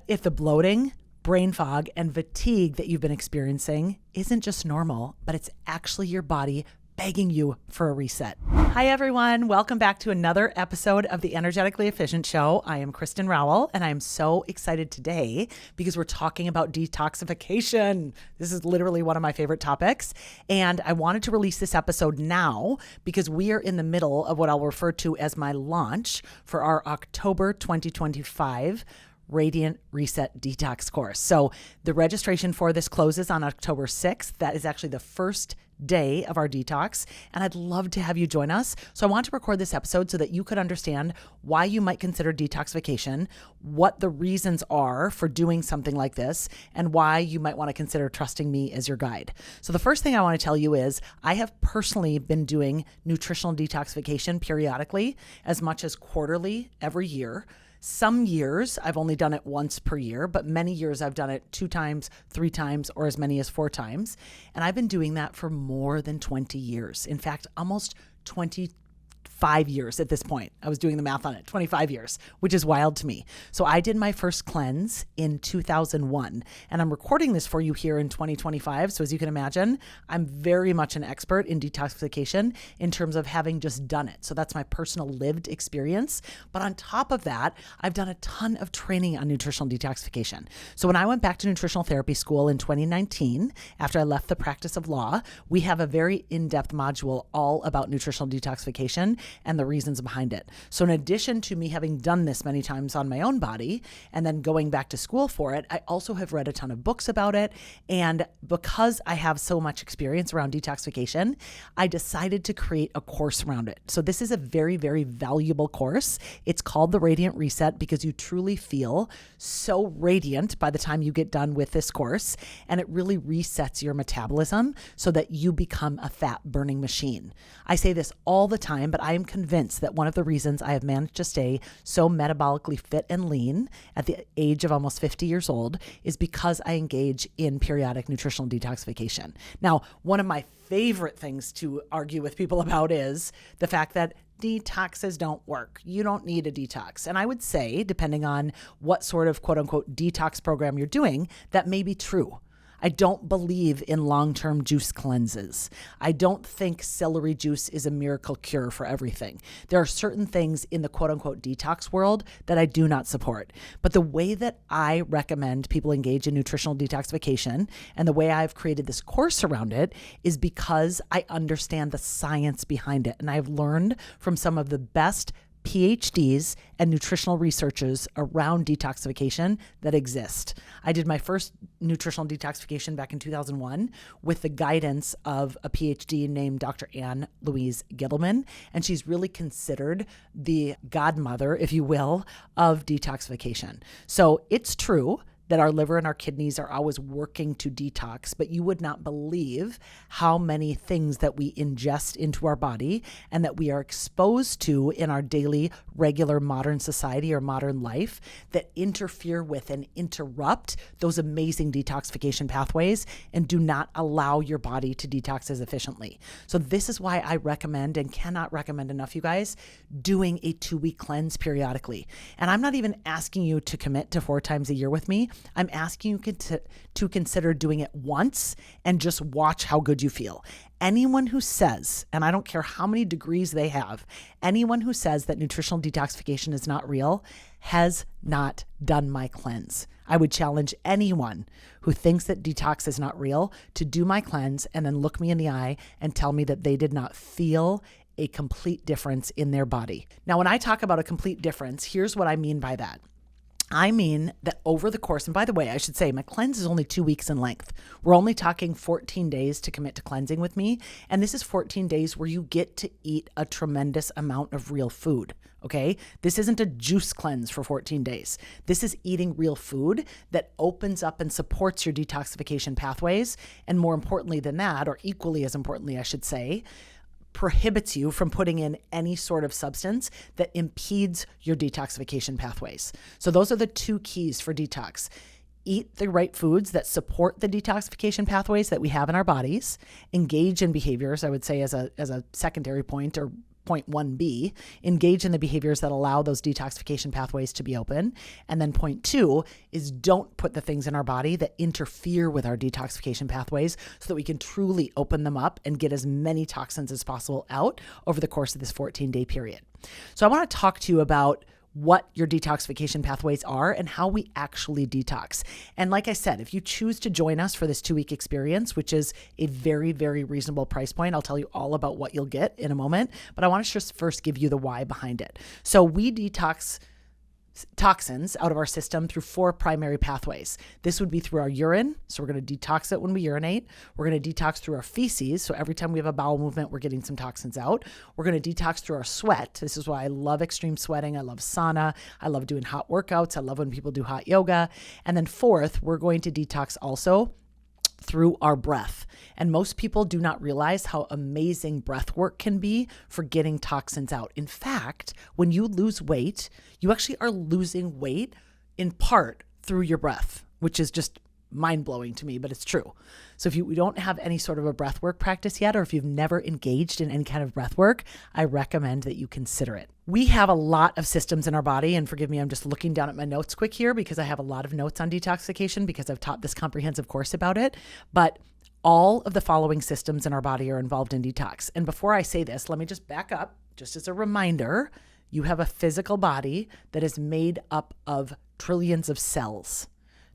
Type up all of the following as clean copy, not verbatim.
if the bloating, brain fog, and fatigue that you've been experiencing isn't just normal, but it's actually your body begging you for a reset? Hi, everyone. Welcome back to another episode of the Energetically Efficient Show. I am Kristin Rowell, and I'm so excited today because we're talking about detoxification. This is literally one of my favorite topics, and I wanted to release this episode now because we are in the middle of what I'll refer to as my launch for our October 2025 Radiant Reset Detox course. So the registration for this closes on October 6th. That is actually the first day of our detox, and I'd love to have you join us. So I want to record this episode so that you could understand why you might consider detoxification, what the reasons are for doing something like this, and why you might want to consider trusting me as your guide. So the first thing I want to tell you is I have personally been doing nutritional detoxification periodically, as much as quarterly every year. Some years I've only done it once per year, but many years I've done it 2 times, 3 times, or as many as 4 times. And I've been doing that for more than 20 years. In fact, almost 25 years at this point. I was doing the math on it, 25 years, which is wild to me. So I did my first cleanse in 2001, and I'm recording this for you here in 2025. So as you can imagine, I'm very much an expert in detoxification in terms of having just done it. So that's my personal lived experience. But on top of that, I've done a ton of training on nutritional detoxification. So when I went back to nutritional therapy school in 2019, after I left the practice of law, we have a very in-depth module all about nutritional detoxification and the reasons behind it. So in addition to me having done this many times on my own body and then going back to school for it, I also have read a ton of books about it. And because I have so much experience around detoxification, I decided to create a course around it. So this is a very, very valuable course. It's called the Radiant Reset because you truly feel so radiant by the time you get done with this course. And it really resets your metabolism so that you become a fat burning machine. I say this all the time, but I am convinced that one of the reasons I have managed to stay so metabolically fit and lean at the age of almost 50 years old is because I engage in periodic nutritional detoxification. Now, one of my favorite things to argue with people about is the fact that detoxes don't work. You don't need a detox. And I would say, depending on what sort of quote unquote detox program you're doing, that may be true. I don't believe in long-term juice cleanses. I don't think celery juice is a miracle cure for everything. There are certain things in the quote-unquote detox world that I do not support. But the way that I recommend people engage in nutritional detoxification and the way I've created this course around it is because I understand the science behind it. And I've learned from some of the best PhDs and nutritional researchers around detoxification that exist. I did my first nutritional detoxification back in 2001 with the guidance of a PhD named Dr. Ann Louise Gittleman, and she's really considered the godmother, if you will, of detoxification. So it's true that our liver and our kidneys are always working to detox, but you would not believe how many things that we ingest into our body and that we are exposed to in our daily, regular modern society or modern life that interfere with and interrupt those amazing detoxification pathways and do not allow your body to detox as efficiently. So this is why I recommend and cannot recommend enough, you guys, doing a 2-week cleanse periodically. And I'm not even asking you to commit to 4 times a year with me. I'm asking you to consider doing it once and just watch how good you feel. Anyone who says, and I don't care how many degrees they have, anyone who says that nutritional detoxification is not real has not done my cleanse. I would challenge anyone who thinks that detox is not real to do my cleanse and then look me in the eye and tell me that they did not feel a complete difference in their body. Now, when I talk about a complete difference, here's what I mean by that. I mean that over the course, and by the way, I should say my cleanse is only 2 weeks in length. We're only talking 14 days to commit to cleansing with me. And this is 14 days where you get to eat a tremendous amount of real food. Okay. This isn't a juice cleanse for 14 days. This is eating real food that opens up and supports your detoxification pathways. And more importantly than that, or equally as importantly, I should say, prohibits you from putting in any sort of substance that impedes your detoxification pathways. So those are the 2 keys for detox. Eat the right foods that support the detoxification pathways that we have in our bodies. Engage in behaviors, I would say as a secondary point or point 1B, engage in the behaviors that allow those detoxification pathways to be open. And then point 2 is don't put the things in our body that interfere with our detoxification pathways so that we can truly open them up and get as many toxins as possible out over the course of this 14-day period. So I want to talk to you about what your detoxification pathways are and how we actually detox. And like I said, if you choose to join us for this 2-week experience, which is a very, very reasonable price point, I'll tell you all about what you'll get in a moment, but I want to just first give you the why behind it. So we detox toxins out of our system through 4 primary pathways. This would be through our urine. So we're going to detox it when we urinate. We're going to detox through our feces. So every time we have a bowel movement, we're getting some toxins out. We're going to detox through our sweat. This is why I love extreme sweating. I love sauna. I love doing hot workouts. I love when people do hot yoga. And then 4th, we're going to detox also through our breath. And most people do not realize how amazing breath work can be for getting toxins out. In fact, when you lose weight, you actually are losing weight in part through your breath, which is just mind-blowing to me, but it's true. So if you don't have any sort of a breath work practice yet, or if you've never engaged in any kind of breath work, I recommend that you consider it. We have a lot of systems in our body, and forgive me, I'm just looking down at my notes quick here because I have a lot of notes on detoxification because I've taught this comprehensive course about it, but all of the following systems in our body are involved in detox. And before I say this, let me just back up, just as a reminder, you have a physical body that is made up of trillions of cells.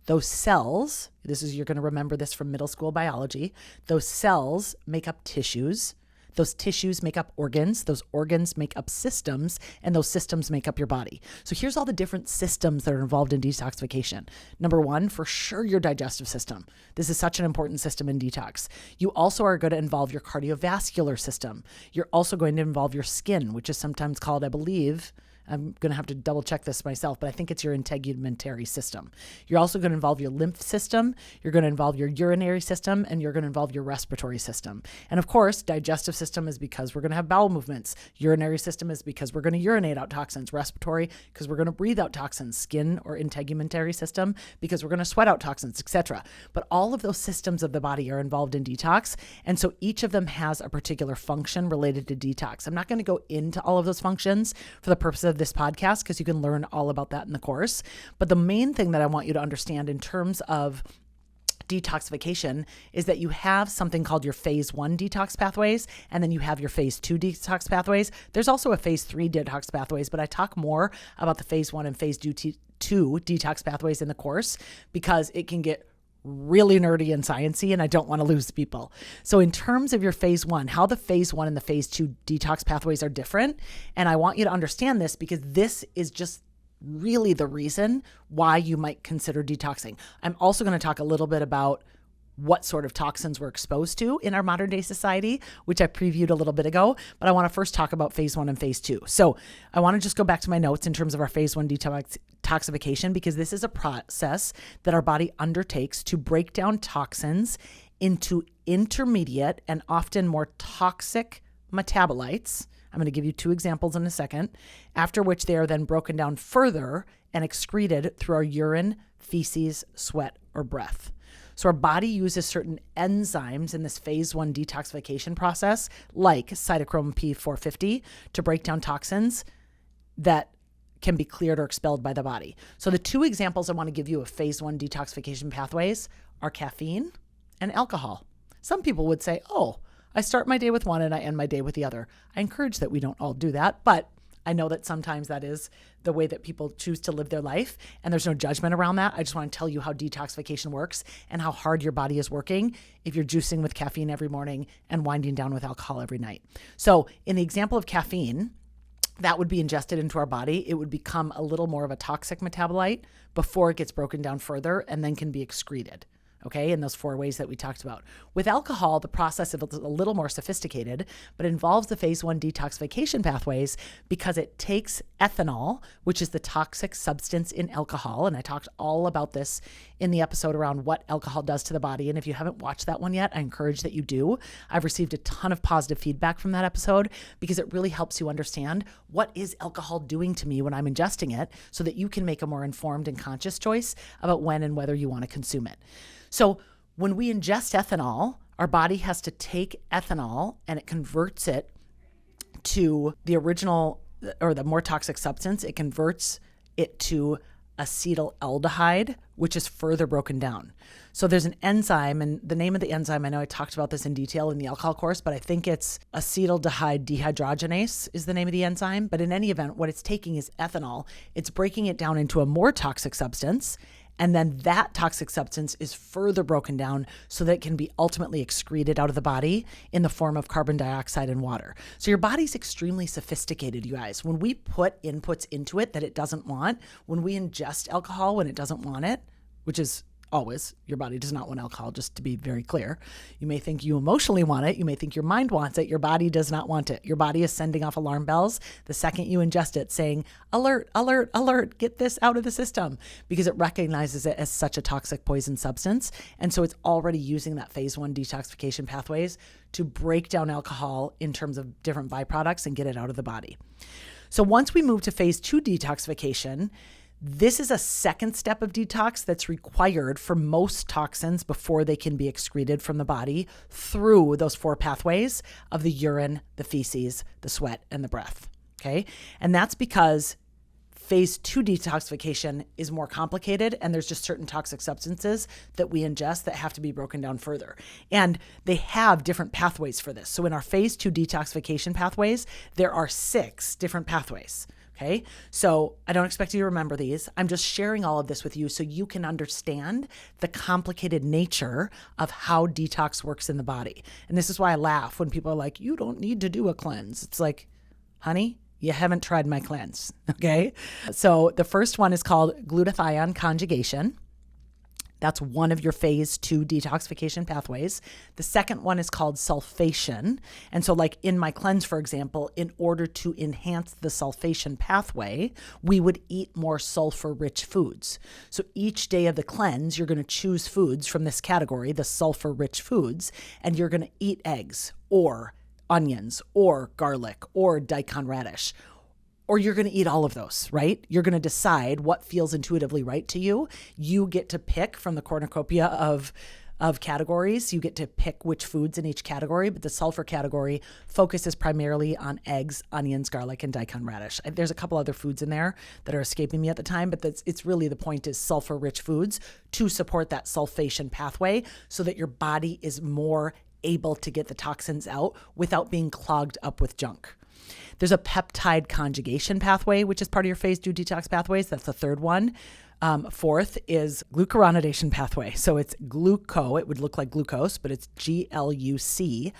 Those cells, you're going to remember this from middle school biology, those cells make up tissues. Those tissues make up organs. Those organs make up systems, and those systems make up your body. So here's all the different systems that are involved in detoxification. Number 1, for sure, your digestive system. This is such an important system in detox. You also are going to involve your cardiovascular system. You're also going to involve your skin, which is sometimes called, I believe, I'm going to have to double check this myself, but I think it's your integumentary system. You're also going to involve your lymph system. You're going to involve your urinary system, and you're going to involve your respiratory system. And of course, digestive system is because we're going to have bowel movements. Urinary system is because we're going to urinate out toxins. Respiratory, because we're going to breathe out toxins. Skin or integumentary system, because we're going to sweat out toxins, etc. But all of those systems of the body are involved in detox. And so each of them has a particular function related to detox. I'm not going to go into all of those functions for the purpose of this podcast because you can learn all about that in the course. But the main thing that I want you to understand in terms of detoxification is that you have something called your phase 1 detox pathways, and then you have your phase 2 detox pathways. There's also a phase 3 detox pathways, but I talk more about the phase 1 and phase 2 detox pathways in the course because it can get really nerdy and sciencey, and I don't want to lose people. So in terms of your phase 1, how the phase 1 and the phase 2 detox pathways are different, and I want you to understand this because this is just really the reason why you might consider detoxing. I'm also going to talk a little bit about what sort of toxins we're exposed to in our modern day society, which I previewed a little bit ago, but I want to first talk about phase 1 and phase 2. So I want to just go back to my notes in terms of our phase 1 detoxification, because this is a process that our body undertakes to break down toxins into intermediate and often more toxic metabolites. I'm going to give you 2 examples in a second, after which they are then broken down further and excreted through our urine, feces, sweat, or breath. So our body uses certain enzymes in this phase 1 detoxification process, like cytochrome P450, to break down toxins that can be cleared or expelled by the body. So the 2 examples I want to give you of phase 1 detoxification pathways are caffeine and alcohol. Some people would say, oh, I start my day with one and I end my day with the other. I encourage that we don't all do that, but I know that sometimes that is the way that people choose to live their life, and there's no judgment around that. I just want to tell you how detoxification works and how hard your body is working if you're juicing with caffeine every morning and winding down with alcohol every night. So in the example of caffeine, that would be ingested into our body. It would become a little more of a toxic metabolite before it gets broken down further and then can be excreted. Okay, in those 4 ways that we talked about. With alcohol, the process is a little more sophisticated, but involves the phase 1 detoxification pathways because it takes ethanol, which is the toxic substance in alcohol. And I talked all about this in the episode around what alcohol does to the body. And if you haven't watched that one yet, I encourage that you do. I've received a ton of positive feedback from that episode because it really helps you understand what is alcohol doing to me when I'm ingesting it so that you can make a more informed and conscious choice about when and whether you want to consume it. So when we ingest ethanol, our body has to take ethanol and it converts it to the original or the more toxic substance, it converts it to acetaldehyde, which is further broken down. So there's an enzyme, and the name of the enzyme, I know I talked about this in detail in the alcohol course, but I think it's acetaldehyde dehydrogenase is the name of the enzyme. But in any event, what it's taking is ethanol. It's breaking it down into a more toxic substance, and then that toxic substance is further broken down so that it can be ultimately excreted out of the body in the form of carbon dioxide and water. So your body's extremely sophisticated, you guys. When we put inputs into it that it doesn't want, when we ingest alcohol when it doesn't want it, which is always, your body does not want alcohol, just to be very clear. You may think you emotionally want it. You may think your mind wants it. Your body does not want it. Your body is sending off alarm bells the second you ingest it, saying, alert, alert, alert, get this out of the system, because it recognizes it as such a toxic poison substance. And so it's already using that phase 1 detoxification pathways to break down alcohol in terms of different byproducts and get it out of the body. So once we move to phase 2 detoxification, this is a second step of detox that's required for most toxins before they can be excreted from the body through those 4 pathways of the urine, the feces, the sweat, and the breath. Okay. And that's because phase 2 detoxification is more complicated, and there's just certain toxic substances that we ingest that have to be broken down further. And they have different pathways for this. So in our phase 2 detoxification pathways, there are 6 different pathways. Okay, so I don't expect you to remember these. I'm just sharing all of this with you so you can understand the complicated nature of how detox works in the body. And this is why I laugh when people are like, you don't need to do a cleanse. It's like, honey, you haven't tried my cleanse. Okay, so the first one is called glutathione conjugation. That's one of your phase 2 detoxification pathways. The second one is called sulfation. And so like in my cleanse, for example, in order to enhance the sulfation pathway, we would eat more sulfur-rich foods. So each day of the cleanse, you're going to choose foods from this category, the sulfur-rich foods, and you're going to eat eggs or onions or garlic or daikon radish, or you're going to eat all of those, right? You're going to decide what feels intuitively right to you. You get to pick from the cornucopia of categories. You get to pick which foods in each category, but the sulfur category focuses primarily on eggs, onions, garlic, and daikon radish. There's a couple other foods in there that are escaping me at the time, but it's really the point is sulfur-rich foods to support that sulfation pathway so that your body is more able to get the toxins out without being clogged up with junk. There's a peptide conjugation pathway, which is part of your phase 2 detox pathways. That's the third one. Fourth is glucuronidation pathway. So it's gluco. It would look like glucose, but it's GLUCURONIDATION,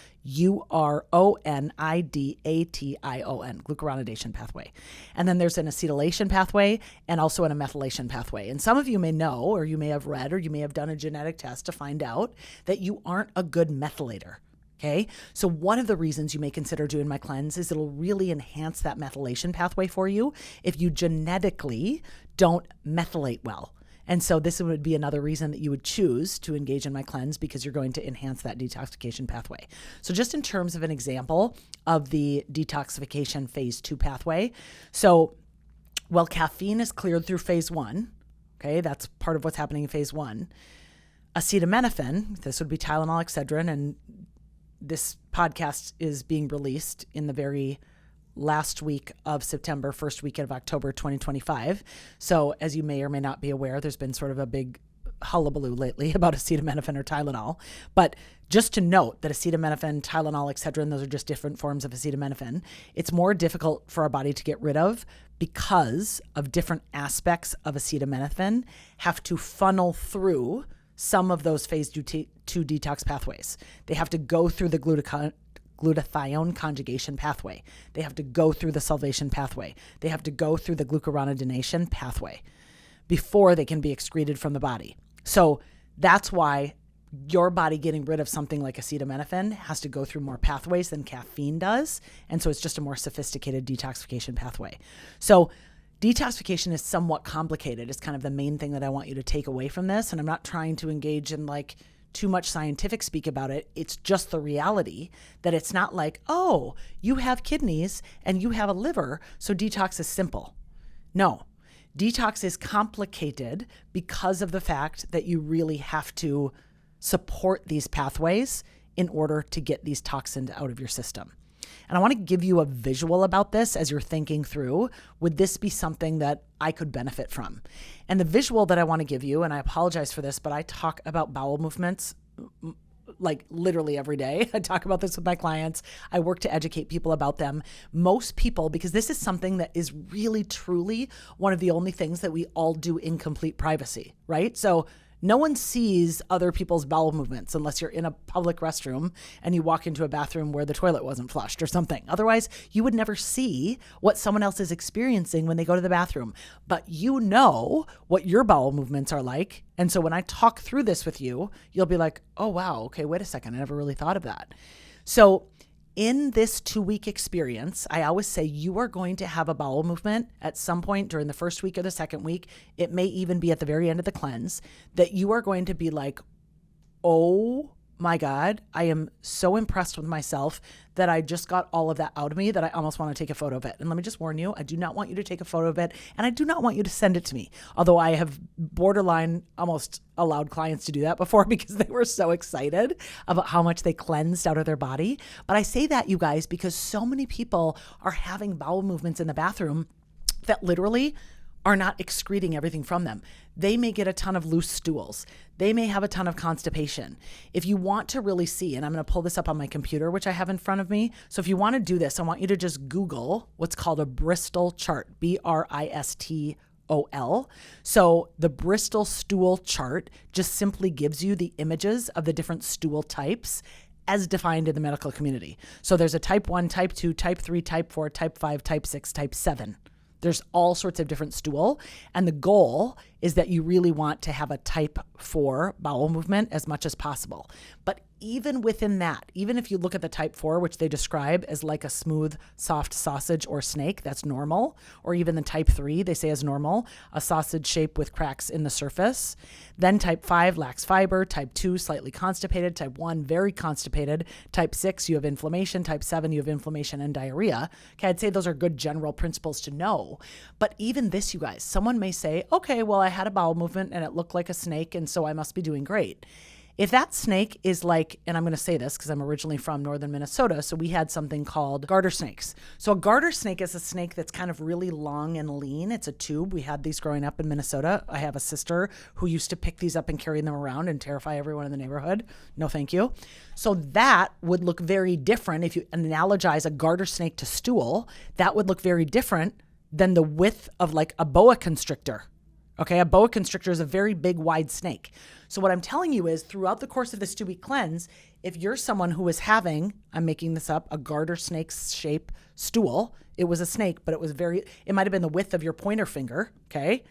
glucuronidation pathway. And then there's an acetylation pathway and also an methylation pathway. And some of you may know, or you may have read, or you may have done a genetic test to find out that you aren't a good methylator. Okay, so one of the reasons you may consider doing my cleanse is it'll really enhance that methylation pathway for you if you genetically don't methylate well. And so this would be another reason that you would choose to engage in my cleanse, because you're going to enhance that detoxification pathway. So just in terms of an example of the detoxification phase 2 pathway. So while caffeine is cleared through phase 1, okay, that's part of what's happening in phase 1. Acetaminophen, this would be Tylenol, Excedrin, and this podcast is being released in the very last week of September, first week of October 2025. So as you may or may not be aware, there's been sort of a big hullabaloo lately about acetaminophen or Tylenol. But just to note that acetaminophen, Tylenol, Excedrin, those are just different forms of acetaminophen. It's more difficult for our body to get rid of because of different aspects of acetaminophen have to funnel through some of those phase 2 detox pathways. They have to go through the glutathione conjugation pathway. They have to go through the sulfation pathway. They have to go through the glucuronidation pathway before they can be excreted from the body. So that's why your body getting rid of something like acetaminophen has to go through more pathways than caffeine does. And so it's just a more sophisticated detoxification pathway. So detoxification is somewhat complicated. It's kind of the main thing that I want you to take away from this. And I'm not trying to engage in like too much scientific speak about it. It's just the reality that it's not like, oh, you have kidneys and you have a liver, so detox is simple. No, detox is complicated because of the fact that you really have to support these pathways in order to get these toxins out of your system. And I want to give you a visual about this as you're thinking through, would this be something that I could benefit from? And the visual that I want to give you, and I apologize for this, but I talk about bowel movements like literally every day. I talk about this with my clients. I work to educate people about them. Most people, because this is something that is really, truly one of the only things that we all do in complete privacy, right? So no one sees other people's bowel movements unless you're in a public restroom and you walk into a bathroom where the toilet wasn't flushed or something. Otherwise, you would never see what someone else is experiencing when they go to the bathroom. But you know what your bowel movements are like. And so when I talk through this with you, you'll be like, oh, wow, okay, wait a second. I never really thought of that. So in this 2-week experience, I always say you are going to have a bowel movement at some point during the first week or the second week. It may even be at the very end of the cleanse that you are going to be like, oh my God, I am so impressed with myself that I just got all of that out of me that I almost want to take a photo of it. And let me just warn you, I do not want you to take a photo of it. And I do not want you to send it to me. Although I have borderline almost allowed clients to do that before because they were so excited about how much they cleansed out of their body. But I say that, you guys, because so many people are having bowel movements in the bathroom that literally are not excreting everything from them. They may get a ton of loose stools. They may have a ton of constipation. If you want to really see, and I'm going to pull this up on my computer, which I have in front of me. So if you want to do this, I want you to just Google what's called a Bristol chart, Bristol. So the Bristol stool chart just simply gives you the images of the different stool types as defined in the medical community. So there's a type 1, type 2, type 3, type 4, type 5, type 6, type 7. There's all sorts of different stool. And the goal is that you really want to have a type 4 bowel movement as much as possible. But even within that, even if you look at the type 4, which they describe as like a smooth, soft sausage or snake, that's normal. Or even the type 3, they say is normal, a sausage shape with cracks in the surface. Then type 5 lacks fiber, type 2 slightly constipated, type 1 very constipated, type 6 you have inflammation, type 7 you have inflammation and diarrhea. Okay, I'd say those are good general principles to know. But even this, you guys, someone may say, okay, well, I had a bowel movement and it looked like a snake and so I must be doing great. If that snake is like, and I'm going to say this because I'm originally from northern Minnesota, so we had something called garter snakes. So a garter snake is a snake that's kind of really long and lean. It's a tube. We had these growing up in Minnesota. I have a sister who used to pick these up and carry them around and terrify everyone in the neighborhood. No, thank you. So that would look very different. If you analogize a garter snake to stool, that would look very different than the width of like a boa constrictor. Okay, a boa constrictor is a very big, wide snake. So what I'm telling you is throughout the course of this 2-week cleanse, if you're someone who is having, I'm making this up, a garter snake shape stool, it was a snake, but it might have been the width of your pointer finger, okay?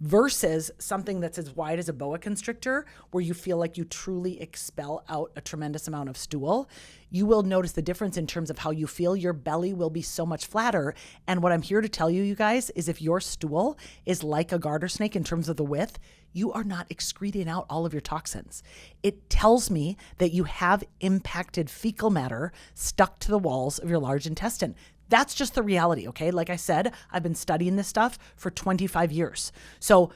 Versus something that's as wide as a boa constrictor where you feel like you truly expel out a tremendous amount of stool, you will notice the difference in terms of how you feel. Your belly will be so much flatter. And what I'm here to tell you, you guys, is if your stool is like a garter snake in terms of the width, you are not excreting out all of your toxins. It tells me that you have impacted fecal matter stuck to the walls of your large intestine. That's just the reality, okay? Like I said, I've been studying this stuff for 25 years. So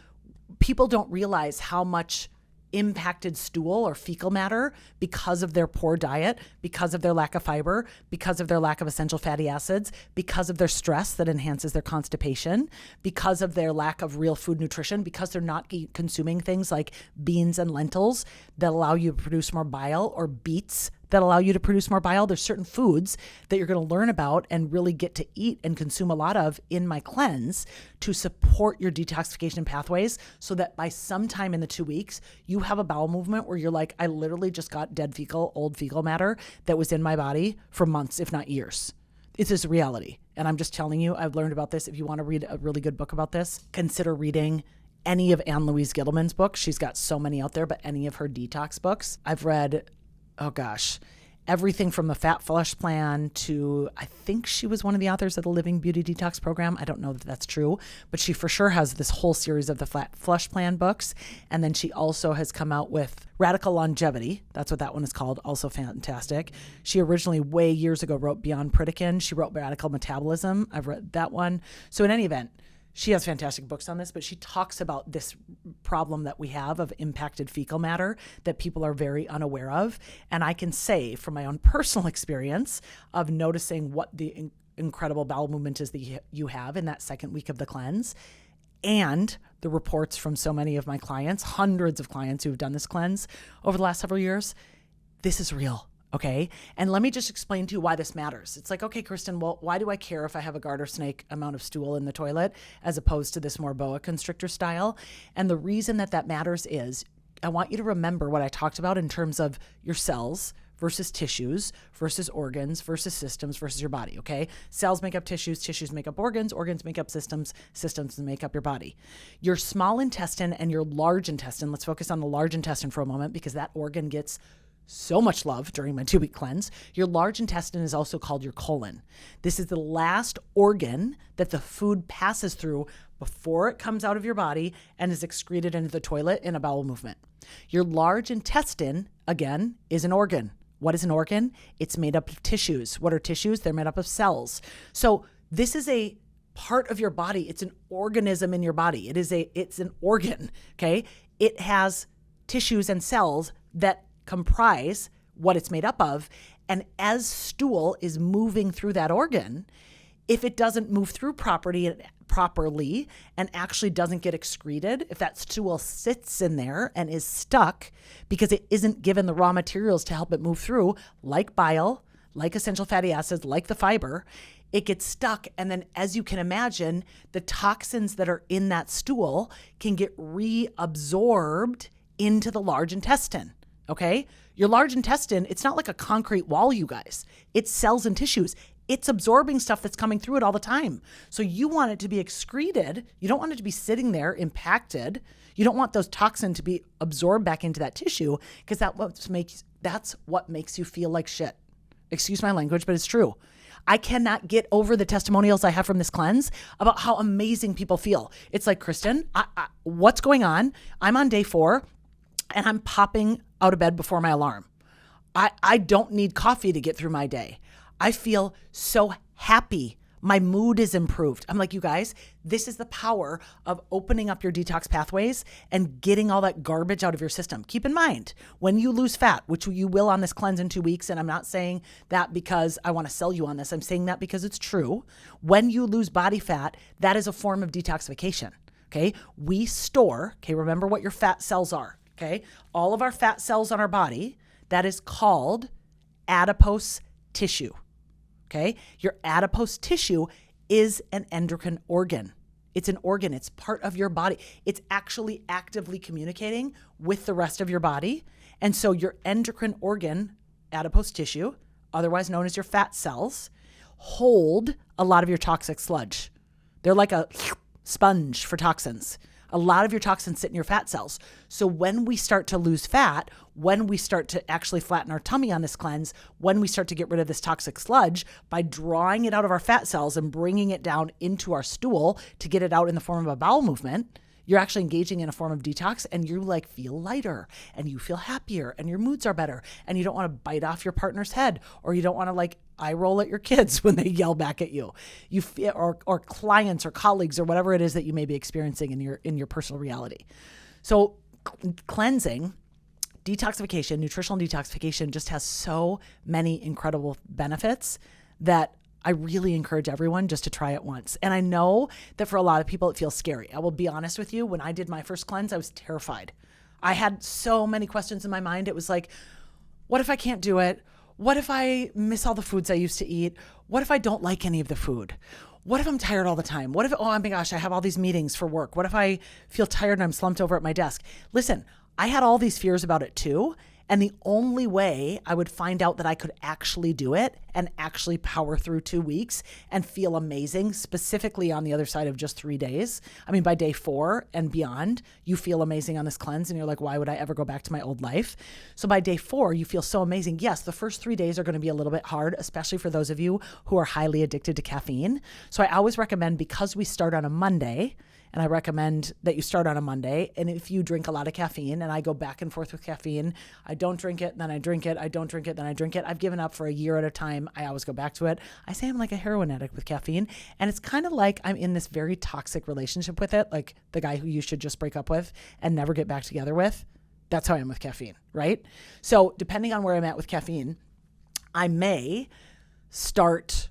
people don't realize how much impacted stool or fecal matter because of their poor diet, because of their lack of fiber, because of their lack of essential fatty acids, because of their stress that enhances their constipation, because of their lack of real food nutrition, because they're not consuming things like beans and lentils that allow you to produce more bile, or beets that allow you to produce more bile. There's certain foods that you're going to learn about and really get to eat and consume a lot of in my cleanse to support your detoxification pathways so that by sometime in the 2 weeks, you have a bowel movement where you're like, I literally just got dead fecal, old fecal matter that was in my body for months, if not years. It's just reality. And I'm just telling you, I've learned about this. If you want to read a really good book about this, consider reading any of Anne Louise Gittleman's books. She's got so many out there, but any of her detox books. I've read everything from the Fat Flush Plan to, I think she was one of the authors of the Living Beauty Detox program. I don't know that that's true, but she for sure has this whole series of the Fat Flush Plan books. And then she also has come out with Radical Longevity. That's what that one is called. Also fantastic. She originally way years ago wrote Beyond Pritikin. She wrote Radical Metabolism. I've read that one. So in any event, She has fantastic books on this, but she talks about this problem that we have of impacted fecal matter that people are very unaware of. And I can say from my own personal experience of noticing what the incredible bowel movement is that you have in that second week of the cleanse, and the reports from so many of my clients, hundreds of clients who have done this cleanse over the last several years, this is real. Okay. And let me just explain to you why this matters. It's like, okay, Kristin, well, why do I care if I have a garter snake amount of stool in the toilet as opposed to this more boa constrictor style? And the reason that matters is I want you to remember what I talked about in terms of your cells versus tissues versus organs versus systems versus your body. Okay. Cells make up tissues, tissues make up organs, organs make up systems, systems make up your body. Your small intestine and your large intestine, let's focus on the large intestine for a moment because that organ gets so much love during my 2-week cleanse. Your large intestine is also called your colon. This is the last organ that the food passes through before it comes out of your body and is excreted into the toilet in a bowel movement. Your large intestine, again, is an organ. What is an organ? It's made up of tissues. What are tissues? They're made up of cells. So this is a part of your body. It's an organism in your body. It's an organ, okay? It has tissues and cells that comprise what it's made up of. And as stool is moving through that organ, if it doesn't move through properly and actually doesn't get excreted, if that stool sits in there and is stuck because it isn't given the raw materials to help it move through, like bile, like essential fatty acids, like the fiber, it gets stuck. And then, as you can imagine, the toxins that are in that stool can get reabsorbed into the large intestine. Okay? Your large intestine, it's not like a concrete wall, you guys. It's cells and tissues. It's absorbing stuff that's coming through it all the time. So you want it to be excreted. You don't want it to be sitting there impacted. You don't want those toxins to be absorbed back into that tissue because that's what makes you feel like shit. Excuse my language, but it's true. I cannot get over the testimonials I have from this cleanse about how amazing people feel. It's like, Kristin, what's going on? I'm on day 4 and I'm popping out of bed before my alarm. I don't need coffee to get through my day. I feel so happy. My mood is improved. I'm like, you guys, this is the power of opening up your detox pathways and getting all that garbage out of your system. Keep in mind, when you lose fat, which you will on this cleanse in 2 weeks, and I'm not saying that because I want to sell you on this. I'm saying that because it's true. When you lose body fat, that is a form of detoxification. Okay. We store, okay, remember what your fat cells are. Okay. All of our fat cells on our body, that is called adipose tissue. Okay. Your adipose tissue is an endocrine organ. It's an organ. It's part of your body. It's actually actively communicating with the rest of your body. And so your endocrine organ, adipose tissue, otherwise known as your fat cells, hold a lot of your toxic sludge. They're like a sponge for toxins. A lot of your toxins sit in your fat cells. So when we start to lose fat, when we start to actually flatten our tummy on this cleanse, when we start to get rid of this toxic sludge, by drawing it out of our fat cells and bringing it down into our stool to get it out in the form of a bowel movement, you're actually engaging in a form of detox and you like feel lighter and you feel happier and your moods are better and you don't want to bite off your partner's head or you don't want to like eye roll at your kids when they yell back at you. You feel, or clients or colleagues or whatever it is that you may be experiencing in your personal reality. So cleansing, detoxification, nutritional detoxification just has so many incredible benefits that I really encourage everyone just to try it once. And I know that for a lot of people, it feels scary. I will be honest with you. When I did my first cleanse, I was terrified. I had so many questions in my mind. It was like, what if I can't do it? What if I miss all the foods I used to eat? What if I don't like any of the food? What if I'm tired all the time? What if, oh my gosh, I have all these meetings for work. What if I feel tired and I'm slumped over at my desk? Listen, I had all these fears about it too. And the only way I would find out that I could actually do it and actually power through 2 weeks and feel amazing, specifically on the other side of just 3 days. I mean, by day 4 and beyond, you feel amazing on this cleanse and you're like, why would I ever go back to my old life? So by day 4, you feel so amazing. Yes, the first 3 days are going to be a little bit hard, especially for those of you who are highly addicted to caffeine. So I always recommend, because we start on a Monday, and I recommend that you start on a Monday. And if you drink a lot of caffeine, and I go back and forth with caffeine, I don't drink it, then I drink it, I don't drink it, then I drink it. I've given up for a year at a time. I always go back to it. I say I'm like a heroin addict with caffeine, and it's kind of like I'm in this very toxic relationship with it, like the guy who you should just break up with and never get back together with. That's how I am with caffeine, right? So depending on where I'm at with caffeine, I may start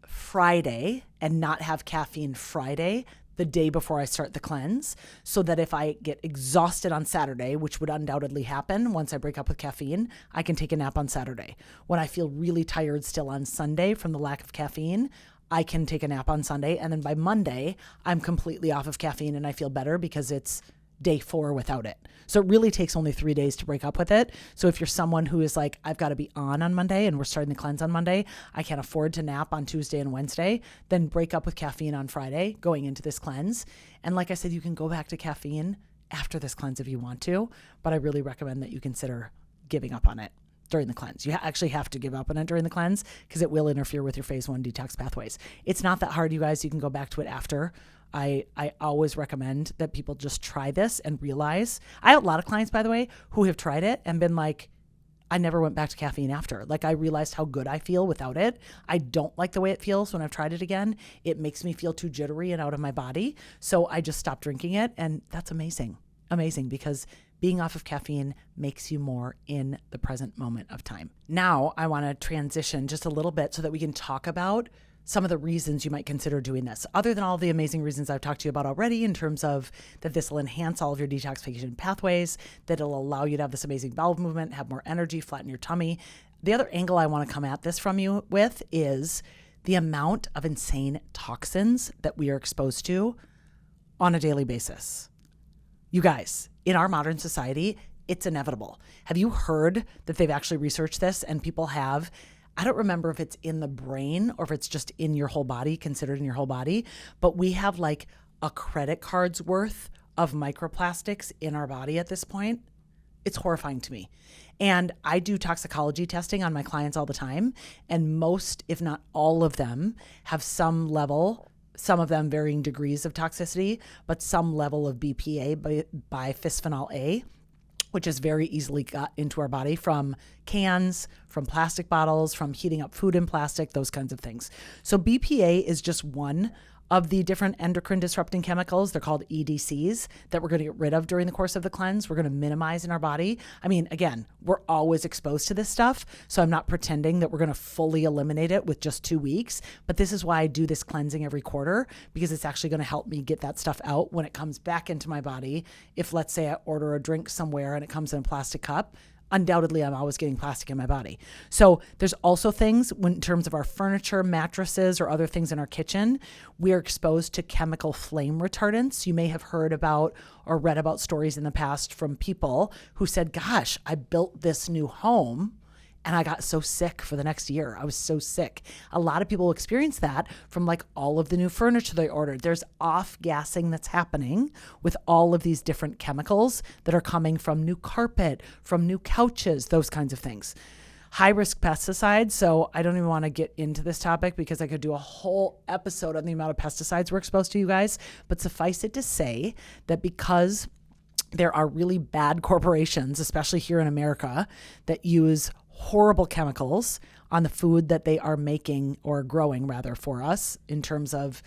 Friday and not have caffeine Friday, the day before I start the cleanse, so that if I get exhausted on Saturday, which would undoubtedly happen once I break up with caffeine, I can take a nap on Saturday. When I feel really tired still on Sunday from the lack of caffeine, I can take a nap on Sunday. And then by Monday, I'm completely off of caffeine and I feel better because it's day 4 without it. So it really takes only 3 days to break up with it. So if you're someone who is like, I've got to be on Monday and we're starting the cleanse on Monday, I can't afford to nap on Tuesday and Wednesday, then break up with caffeine on Friday going into this cleanse. And like I said, you can go back to caffeine after this cleanse if you want to, but I really recommend that you consider giving up on it during the cleanse. You actually have to give up on it during the cleanse because it will interfere with your phase 1 detox pathways. It's not that hard, you guys. You can go back to it after. I always recommend that people just try this and realize. I have a lot of clients, by the way, who have tried it and been like, I never went back to caffeine after. Like I realized how good I feel without it. I don't like the way it feels when I've tried it again. It makes me feel too jittery and out of my body. So I just stopped drinking it. And that's amazing. Amazing, because being off of caffeine makes you more in the present moment of time. Now I want to transition just a little bit so that we can talk about some of the reasons you might consider doing this, other than all the amazing reasons I've talked to you about already, in terms of that this will enhance all of your detoxification pathways, that it'll allow you to have this amazing bowel movement, have more energy, flatten your tummy. The other angle I want to come at this from you with is the amount of insane toxins that we are exposed to on a daily basis. You guys, in our modern society, it's inevitable. Have you heard that they've actually researched this and people have, I don't remember if it's in the brain or if it's just in your whole body, considered in your whole body, but we have like a credit card's worth of microplastics in our body at this point. It's horrifying to me. And I do toxicology testing on my clients all the time. And most, if not all of them, have some level, some of them varying degrees of toxicity, but some level of BPA, bisphenol A, which is very easily got into our body from cans, from plastic bottles, from heating up food in plastic, those kinds of things. So BPA is just one of the different endocrine disrupting chemicals. They're called EDCs that we're going to get rid of during the course of the cleanse. We're going to minimize in our body. I mean, again, we're always exposed to this stuff. So I'm not pretending that we're going to fully eliminate it with just 2 weeks, but this is why I do this cleansing every quarter, because it's actually going to help me get that stuff out when it comes back into my body. If let's say I order a drink somewhere and it comes in a plastic cup, undoubtedly I'm always getting plastic in my body. So there's also things in terms of our furniture, mattresses, or other things in our kitchen, we are exposed to chemical flame retardants. You may have heard about or read about stories in the past from people who said, gosh, I built this new home and I got so sick for the next year. I was so sick. A lot of people experience that from like all of the new furniture they ordered. There's off-gassing that's happening with all of these different chemicals that are coming from new carpet, from new couches, those kinds of things. High-risk pesticides. So I don't even want to get into this topic because I could do a whole episode on the amount of pesticides we're exposed to, you guys. But suffice it to say that because there are really bad corporations, especially here in America, that use horrible chemicals on the food that they are making or growing rather for us in terms of,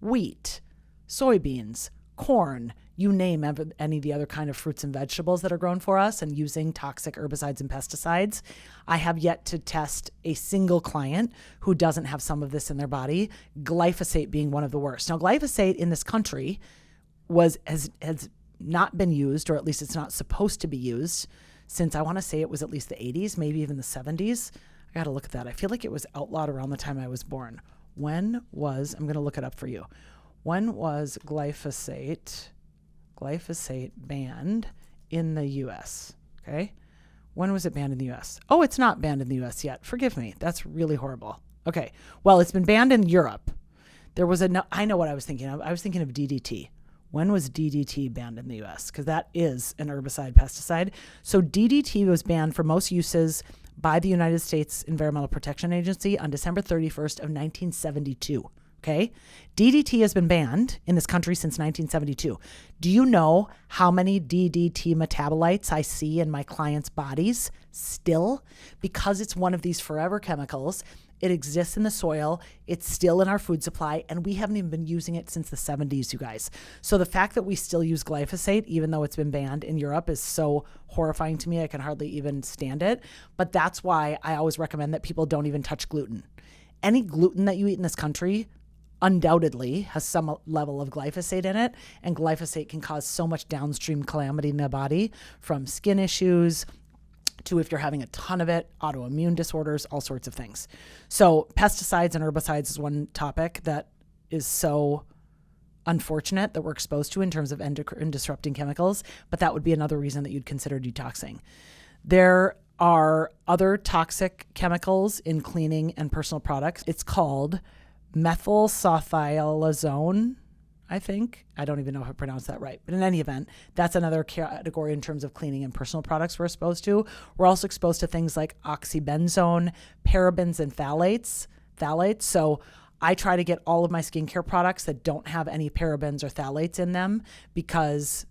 wheat, soybeans, corn, you name any of the other kind of fruits and vegetables that are grown for us, and using toxic herbicides and pesticides. I have yet to test a single client who doesn't have some of this in their body, glyphosate being one of the worst. Now, glyphosate in this country has not been used, or at least it's not supposed to be used, since I want to say it was at least the 80s, maybe even the 70s. I got to look at that. I feel like it was outlawed around the time I was born. I'm going to look it up for you. When was glyphosate banned in the U.S.? Okay. When was it banned in the U.S.? Oh, it's not banned in the U.S. yet. Forgive me. That's really horrible. Okay. Well, it's been banned in Europe. I know what I was thinking of. I was thinking of DDT. When was DDT banned in the U.S.? Because that is an herbicide pesticide. So DDT was banned for most uses by the United States Environmental Protection Agency on December 31st of 1972. Okay. DDT has been banned in this country since 1972. Do you know how many DDT metabolites I see in my clients' bodies still? Because it's one of these forever chemicals. It exists in the soil. It's still in our food supply, and we haven't even been using it since the 70s, you guys. So the fact that we still use glyphosate, even though it's been banned in Europe, is so horrifying to me. I can hardly even stand it. But that's why I always recommend that people don't even touch gluten. Any gluten that you eat in this country undoubtedly has some level of glyphosate in it, and glyphosate can cause so much downstream calamity in the body, from skin issues to, if you're having a ton of it, autoimmune disorders, all sorts of things. So pesticides and herbicides is one topic that is so unfortunate that we're exposed to in terms of endocrine disrupting chemicals, but that would be another reason that you'd consider detoxing. There are other toxic chemicals in cleaning and personal products. It's called methylsulfation, I think. I don't even know if I pronounced that right. But in any event, that's another category in terms of cleaning and personal products we're exposed to. We're also exposed to things like oxybenzone, parabens, and phthalates. So I try to get all of my skincare products that don't have any parabens or phthalates in them, because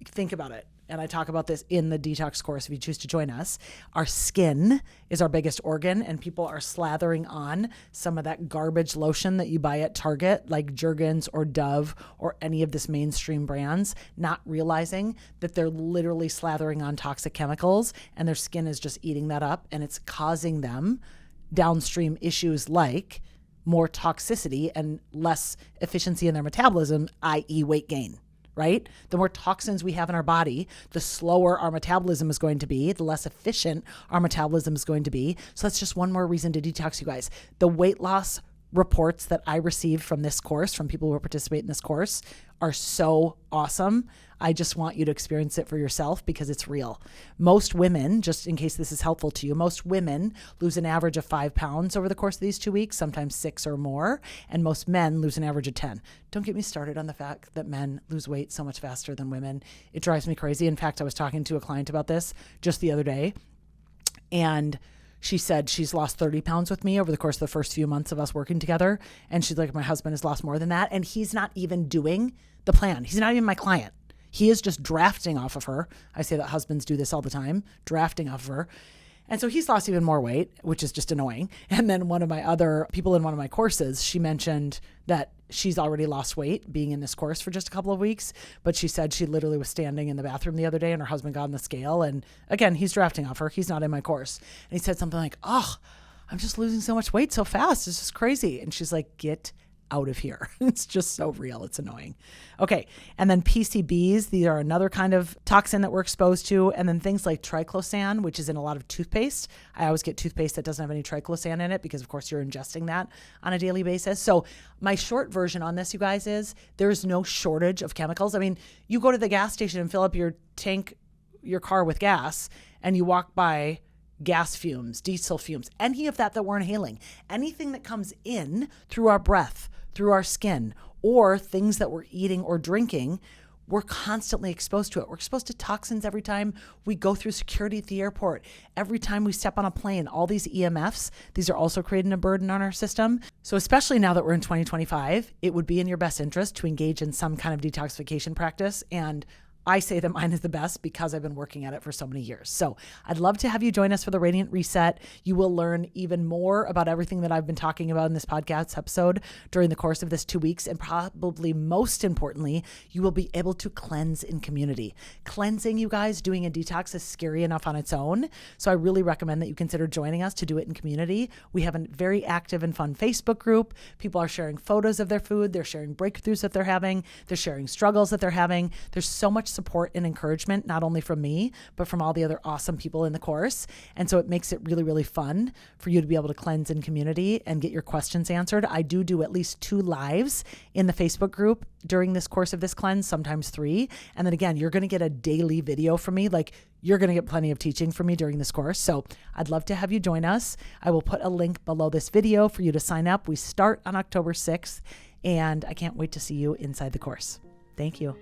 think about it. And I talk about this in the detox course if you choose to join us. Our skin is our biggest organ, and people are slathering on some of that garbage lotion that you buy at Target, like Jergens or Dove or any of this mainstream brands, not realizing that they're literally slathering on toxic chemicals, and their skin is just eating that up, and it's causing them downstream issues like more toxicity and less efficiency in their metabolism, i.e. weight gain. Right? The more toxins we have in our body, the slower our metabolism is going to be, the less efficient our metabolism is going to be. So that's just one more reason to detox, you guys. The weight loss reports that I received from this course, from people who participate in this course, are so awesome. I just want you to experience it for yourself because it's real. Most women, just in case this is helpful to you, most women lose an average of 5 pounds over the course of these 2 weeks, sometimes 6 or more, and most men lose an average of 10. Don't get me started on the fact that men lose weight so much faster than women. It drives me crazy. In fact, I was talking to a client about this just the other day, and she said she's lost 30 pounds with me over the course of the first few months of us working together. And she's like, my husband has lost more than that. And he's not even doing the plan. He's not even my client. He is just drafting off of her. I say that husbands do this all the time, drafting off of her. And so he's lost even more weight, which is just annoying. And then one of my other people in one of my courses, she mentioned that she's already lost weight being in this course for just a couple of weeks. But she said she literally was standing in the bathroom the other day and her husband got on the scale. And again, he's drafting off her. He's not in my course. And he said something like, oh, I'm just losing so much weight so fast. It's just crazy. And she's like, get out of here. It's just so real. It's annoying. Okay. And then PCBs, these are another kind of toxin that we're exposed to. And then things like triclosan, which is in a lot of toothpaste. I always get toothpaste that doesn't have any triclosan in it because of course you're ingesting that on a daily basis. So my short version on this, you guys, is there's no shortage of chemicals. I mean, you go to the gas station and fill up your car with gas, and you walk by gas fumes, diesel fumes, any of that we're inhaling, anything that comes in through our breath, through our skin, or things that we're eating or drinking, we're constantly exposed to it. We're exposed to toxins every time we go through security at the airport, every time we step on a plane. All these EMFs, these are also creating a burden on our system. So especially now that we're in 2025, it would be in your best interest to engage in some kind of detoxification practice. And I say that mine is the best because I've been working at it for so many years. So I'd love to have you join us for the Radiant Reset. You will learn even more about everything that I've been talking about in this podcast episode during the course of this 2 weeks. And probably most importantly, you will be able to cleanse in community. Cleansing, you guys, doing a detox is scary enough on its own. So I really recommend that you consider joining us to do it in community. We have a very active and fun Facebook group. People are sharing photos of their food. They're sharing breakthroughs that they're having. They're sharing struggles that they're having. There's so much support and encouragement, not only from me, but from all the other awesome people in the course. And so it makes it really, really fun for you to be able to cleanse in community and get your questions answered. I do at least 2 lives in the Facebook group during this course of this cleanse, sometimes 3. And then again, you're going to get a daily video from me. Like, you're going to get plenty of teaching from me during this course. So I'd love to have you join us. I will put a link below this video for you to sign up. We start on October 6th, and I can't wait to see you inside the course. Thank you.